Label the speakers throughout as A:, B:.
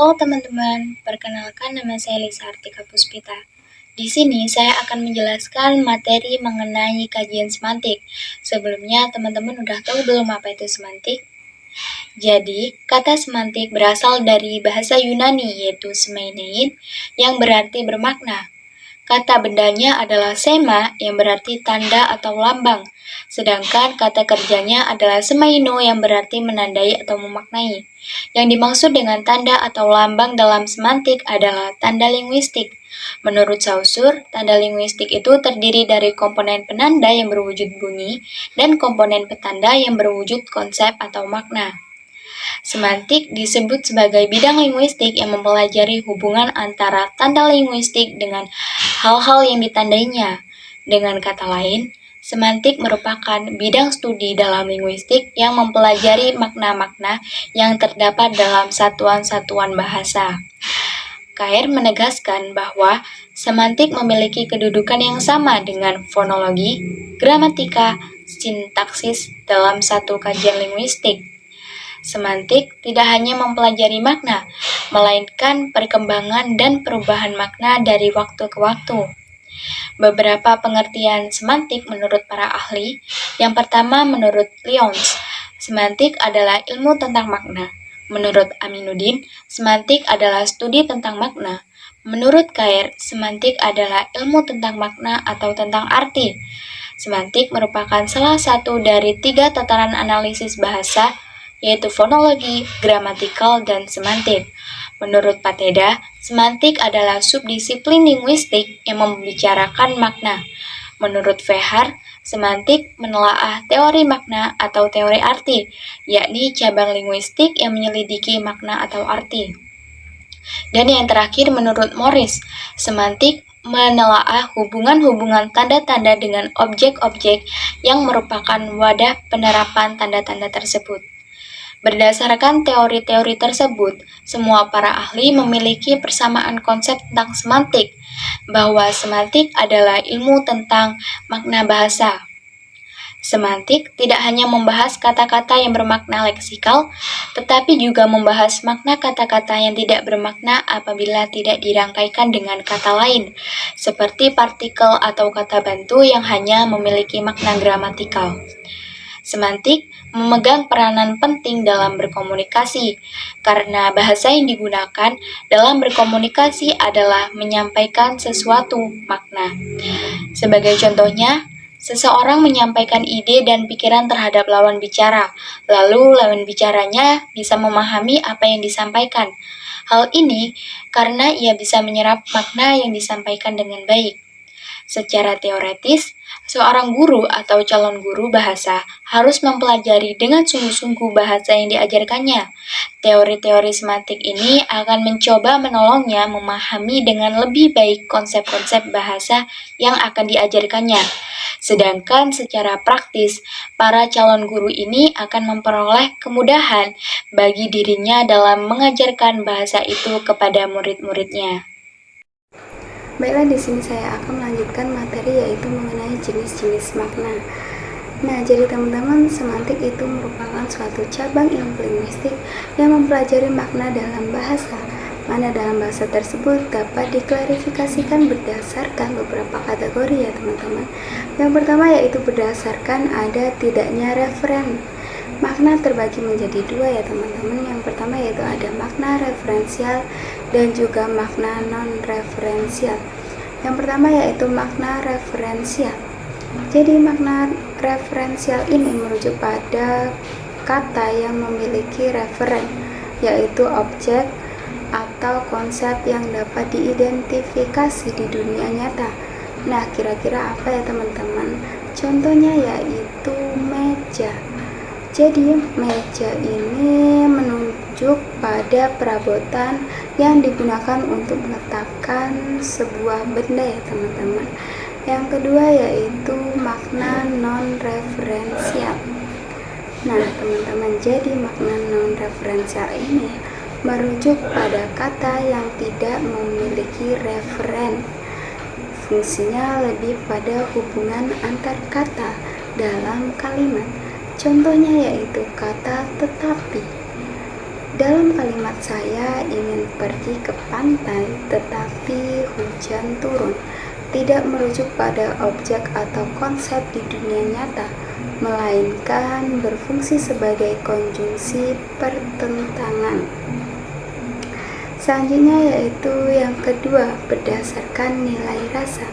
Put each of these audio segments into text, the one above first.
A: Halo teman-teman, perkenalkan nama saya Lisa Artika Puspita. Di sini saya akan menjelaskan materi mengenai kajian semantik. Sebelumnya teman-teman udah tahu belum apa itu semantik? Jadi, kata semantik berasal dari bahasa Yunani yaitu semainein yang berarti bermakna. Kata bendanya adalah sema yang berarti tanda atau lambang, sedangkan kata kerjanya adalah semaino yang berarti menandai atau memaknai. Yang dimaksud dengan tanda atau lambang dalam semantik adalah tanda linguistik. Menurut Saussure, tanda linguistik itu terdiri dari komponen penanda yang berwujud bunyi dan komponen petanda yang berwujud konsep atau makna. Semantik disebut sebagai bidang linguistik yang mempelajari hubungan antara tanda linguistik dengan hal-hal yang ditandainya. Dengan kata lain, semantik merupakan bidang studi dalam linguistik yang mempelajari makna-makna yang terdapat dalam satuan-satuan bahasa. Kair menegaskan bahwa semantik memiliki kedudukan yang sama dengan fonologi, gramatika, sintaksis dalam satu kajian linguistik. Semantik tidak hanya mempelajari makna, melainkan perkembangan dan perubahan makna dari waktu ke waktu. Beberapa pengertian semantik menurut para ahli. Yang pertama menurut Lyons, semantik adalah ilmu tentang makna. Menurut Aminuddin, semantik adalah studi tentang makna. Menurut Kair, semantik adalah ilmu tentang makna atau tentang arti. Semantik merupakan salah satu dari 3 tataran analisis bahasa, yaitu fonologi, gramatikal, dan semantik. Menurut Pateda, semantik adalah subdisiplin linguistik yang membicarakan makna. Menurut Vehar, semantik menelaah teori makna atau teori arti, yakni cabang linguistik yang menyelidiki makna atau arti. Dan yang terakhir menurut Morris, semantik menelaah hubungan-hubungan tanda-tanda dengan objek-objek yang merupakan wadah penerapan tanda-tanda tersebut. Berdasarkan teori-teori tersebut, semua para ahli memiliki persamaan konsep tentang semantik, bahwa semantik adalah ilmu tentang makna bahasa. Semantik tidak hanya membahas kata-kata yang bermakna leksikal, tetapi juga membahas makna kata-kata yang tidak bermakna apabila tidak dirangkaikan dengan kata lain, seperti partikel atau kata bantu yang hanya memiliki makna gramatikal. Semantik memegang peranan penting dalam berkomunikasi, karena bahasa yang digunakan dalam berkomunikasi adalah menyampaikan sesuatu makna. Sebagai contohnya, seseorang menyampaikan ide dan pikiran terhadap lawan bicara, lalu lawan bicaranya bisa memahami apa yang disampaikan. Hal ini karena ia bisa menyerap makna yang disampaikan dengan baik. Secara teoretis, seorang guru atau calon guru bahasa harus mempelajari dengan sungguh-sungguh bahasa yang diajarkannya. Teori-teori semantik ini akan mencoba menolongnya memahami dengan lebih baik konsep-konsep bahasa yang akan diajarkannya. Sedangkan secara praktis, para calon guru ini akan memperoleh kemudahan bagi dirinya dalam mengajarkan bahasa itu kepada murid-muridnya.
B: Baiklah, di sini saya akan melanjutkan materi yaitu mengenai jenis-jenis makna. Nah, jadi teman-teman, semantik itu merupakan suatu cabang ilmu linguistik yang mempelajari makna dalam bahasa. Mana dalam bahasa tersebut dapat diklarifikasikan berdasarkan beberapa kategori ya teman-teman. Yang pertama yaitu berdasarkan ada tidaknya referen. Makna terbagi menjadi 2 ya teman-teman. Yang pertama yaitu ada makna referensial dan juga makna non-referensial. Yang pertama yaitu makna referensial. Jadi makna referensial ini merujuk pada kata yang memiliki referen, yaitu objek atau konsep yang dapat diidentifikasi di dunia nyata. Nah, kira-kira apa ya teman-teman? Contohnya yaitu meja. Jadi meja ini menunjuk pada perabotan yang digunakan untuk meletakkan sebuah benda ya teman-teman. Yang kedua yaitu makna non-referensial. Nah teman-teman, jadi makna non-referensial ini merujuk pada kata yang tidak memiliki referen. Fungsinya lebih pada hubungan antar kata dalam kalimat. Contohnya yaitu kata tetapi. Dalam kalimat saya ingin pergi ke pantai, tetapi hujan turun. Tidak merujuk pada objek atau konsep di dunia nyata, melainkan berfungsi sebagai konjungsi pertentangan. Selanjutnya yaitu yang kedua, berdasarkan nilai rasa.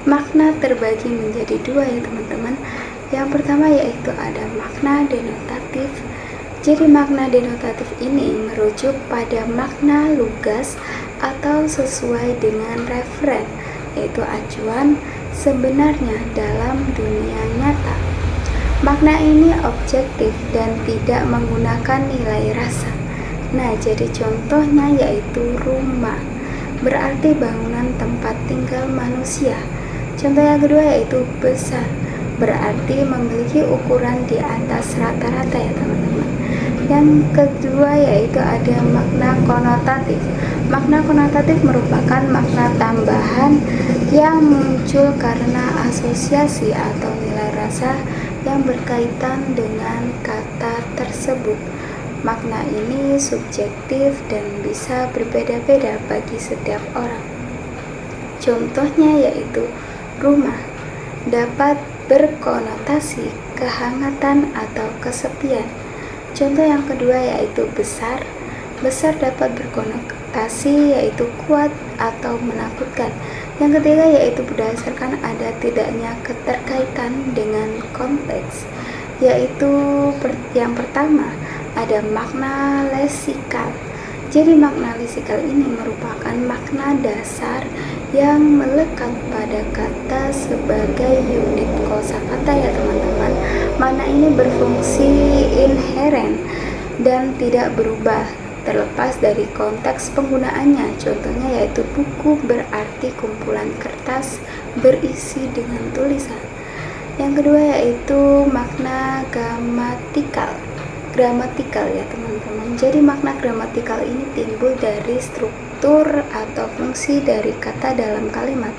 B: Makna terbagi menjadi dua ya teman-teman. Yang pertama yaitu ada makna denotatif. Jadi makna denotatif ini merujuk pada makna lugas atau sesuai dengan referen, yaitu acuan sebenarnya dalam dunia nyata. Makna ini objektif dan tidak menggunakan nilai rasa. Nah, jadi contohnya yaitu rumah, berarti bangunan tempat tinggal manusia. Contoh yang kedua yaitu besar, berarti memiliki ukuran di atas rata-rata ya teman-teman. Yang kedua yaitu ada makna konotatif. Makna konotatif merupakan makna tambahan yang muncul karena asosiasi atau nilai rasa yang berkaitan dengan kata tersebut. Makna ini subjektif dan bisa berbeda-beda bagi setiap orang. Contohnya yaitu rumah dapat berkonotasi kehangatan atau kesepian. Contoh yang kedua yaitu besar. Besar dapat berkonotasi yaitu kuat atau menakutkan. Yang ketiga yaitu berdasarkan ada tidaknya keterkaitan dengan konteks, yaitu yang pertama ada makna lesikal. Jadi makna lesikal ini merupakan makna dasar yang melekat pada kata sebagai unit kosakata ya teman-teman. Makna ini berfungsi inheren dan tidak berubah terlepas dari konteks penggunaannya. Contohnya yaitu buku berarti kumpulan kertas berisi dengan tulisan. Yang kedua yaitu makna gramatikal ya teman-teman. Jadi makna gramatikal ini timbul dari struktur atau fungsi dari kata dalam kalimat.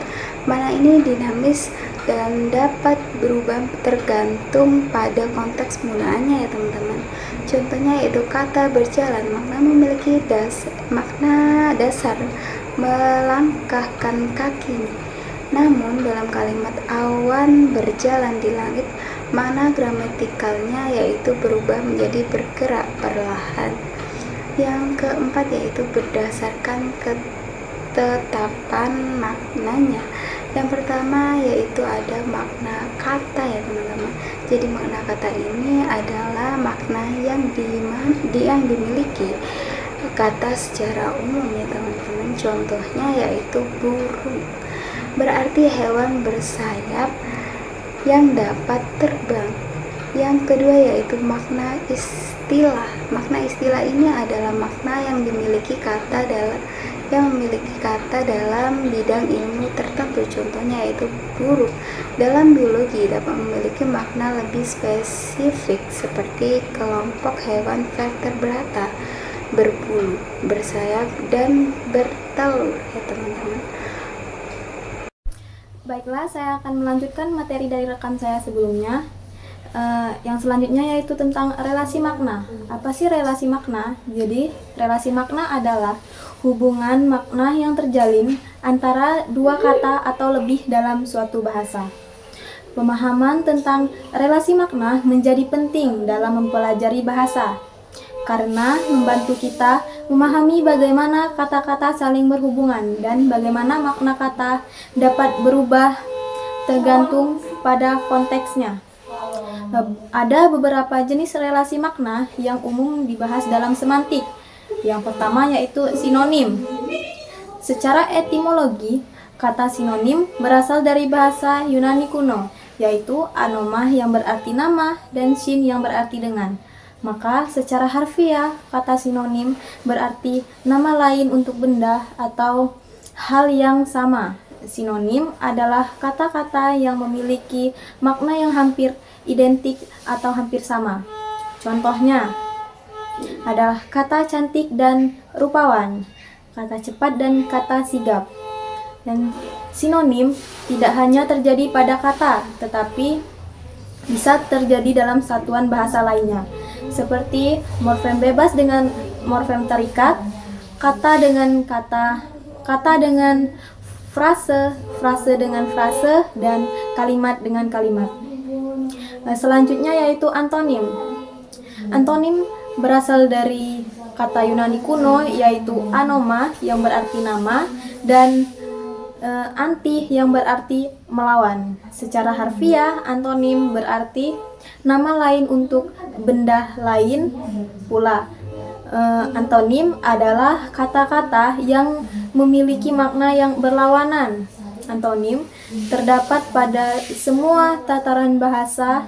B: Makna ini dinamis dan dapat berubah tergantung pada konteks penggunaannya ya teman-teman. Contohnya yaitu kata berjalan, makna memiliki makna dasar melangkahkan kakinya. Namun dalam kalimat awan berjalan di langit, makna gramatikalnya yaitu berubah menjadi bergerak perlahan. Yang keempat yaitu berdasarkan ketetapan maknanya. Yang pertama yaitu ada makna kata ya teman-teman. Jadi makna kata ini adalah makna yang dimiliki kata secara umum ya teman-teman. Contohnya yaitu burung, berarti hewan bersayap yang dapat terbang. Yang kedua yaitu makna istilah. Makna istilah ini adalah makna yang memiliki kata dalam bidang ilmu tertentu. Contohnya yaitu burung dalam biologi dapat memiliki makna lebih spesifik seperti kelompok hewan vertebrata, berbulu, bersayap, dan bertelur ya teman-teman.
C: Baiklah, saya akan melanjutkan materi dari rekan saya sebelumnya. Yang selanjutnya yaitu tentang relasi makna. Apa sih relasi makna? Jadi, relasi makna adalah hubungan makna yang terjalin antara dua kata atau lebih dalam suatu bahasa. Pemahaman tentang relasi makna menjadi penting dalam mempelajari bahasa, karena membantu kita memahami bagaimana kata-kata saling berhubungan dan bagaimana makna kata dapat berubah tergantung pada konteksnya. Ada beberapa jenis relasi makna yang umum dibahas dalam semantik. Yang pertama yaitu sinonim. Secara etimologi, kata sinonim berasal dari bahasa Yunani kuno, yaitu anomah yang berarti nama dan sin yang berarti dengan. Maka secara harfiah, kata sinonim berarti nama lain untuk benda atau hal yang sama. Sinonim adalah kata-kata yang memiliki makna yang hampir identik atau hampir sama. Contohnya adalah kata cantik dan rupawan, kata cepat dan kata sigap. Dan sinonim tidak hanya terjadi pada kata, tetapi bisa terjadi dalam satuan bahasa lainnya, seperti morfem bebas dengan morfem terikat, kata dengan kata, kata dengan frase, frase dengan frase, dan kalimat dengan kalimat. Selanjutnya yaitu antonim. Antonim berasal dari kata Yunani kuno yaitu anoma yang berarti nama dan anti yang berarti melawan. Secara harfiah, antonim berarti nama lain untuk benda lain pula. Antonim adalah kata-kata yang memiliki makna yang berlawanan. Antonim terdapat pada semua tataran bahasa,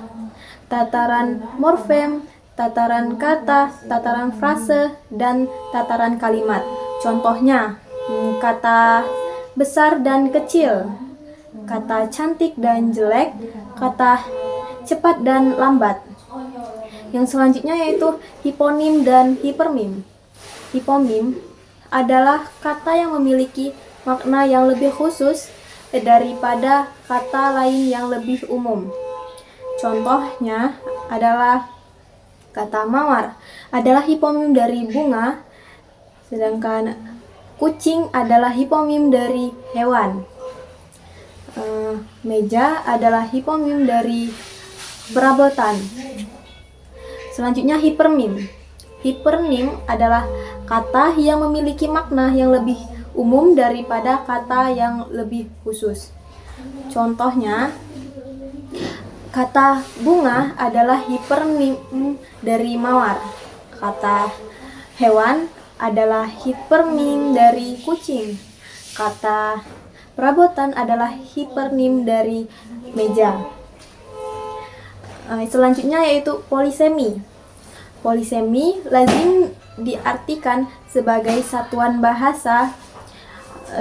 C: tataran morfem, tataran kata, tataran frase, dan tataran kalimat. Contohnya, kata besar dan kecil, kata cantik dan jelek, kata cepat dan lambat. Yang selanjutnya yaitu hiponim dan hipermim. Hiponim adalah kata yang memiliki makna yang lebih khusus daripada kata lain yang lebih umum. Contohnya adalah kata mawar adalah hipomim dari bunga, sedangkan kucing adalah hipomim dari hewan. Meja adalah hipomim dari perabotan. Selanjutnya hipermim. Hipermim adalah kata yang memiliki makna yang lebih umum daripada kata yang lebih khusus. Contohnya, kata bunga adalah hipermim dari mawar. Kata hewan adalah hipermim dari kucing. Kata perabotan adalah hipermim dari meja. Selanjutnya yaitu polisemi. Polisemi lazim diartikan sebagai satuan bahasa,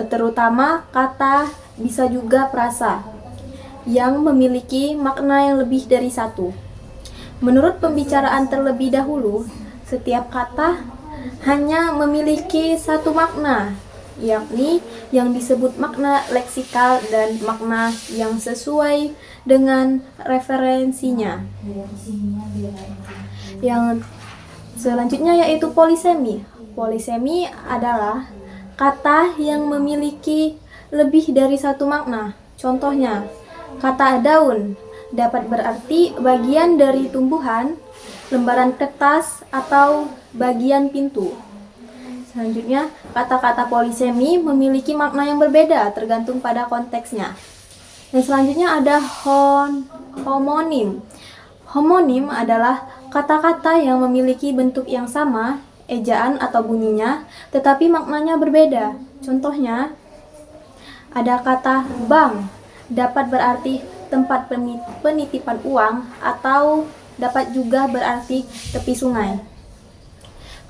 C: terutama kata bisa juga frasa yang memiliki makna yang lebih dari satu. Menurut pembicaraan terlebih dahulu, setiap kata hanya memiliki satu makna, yakni yang disebut makna leksikal dan makna yang sesuai dengan referensinya. Yang selanjutnya yaitu polisemi. Polisemi adalah kata yang memiliki lebih dari satu makna. Contohnya, kata daun dapat berarti bagian dari tumbuhan, lembaran kertas, atau bagian pintu. Selanjutnya, kata-kata polisemi memiliki makna yang berbeda tergantung pada konteksnya. Dan selanjutnya ada homonim. Homonim adalah kata-kata yang memiliki bentuk yang sama, ejaan atau bunyinya, tetapi maknanya berbeda. Contohnya, ada kata bank dapat berarti tempat penitipan uang atau dapat juga berarti tepi sungai.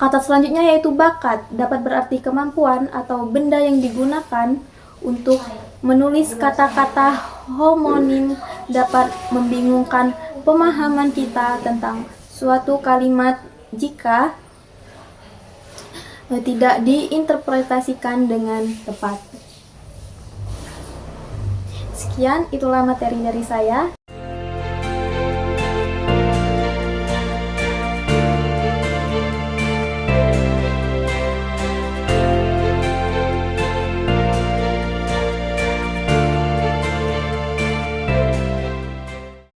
C: Kata selanjutnya yaitu bakat, dapat berarti kemampuan atau benda yang digunakan untuk menulis kata-kata homonim dapat membingungkan pemahaman kita tentang suatu kalimat jika tidak diinterpretasikan dengan tepat. Sekian, itulah materi dari saya.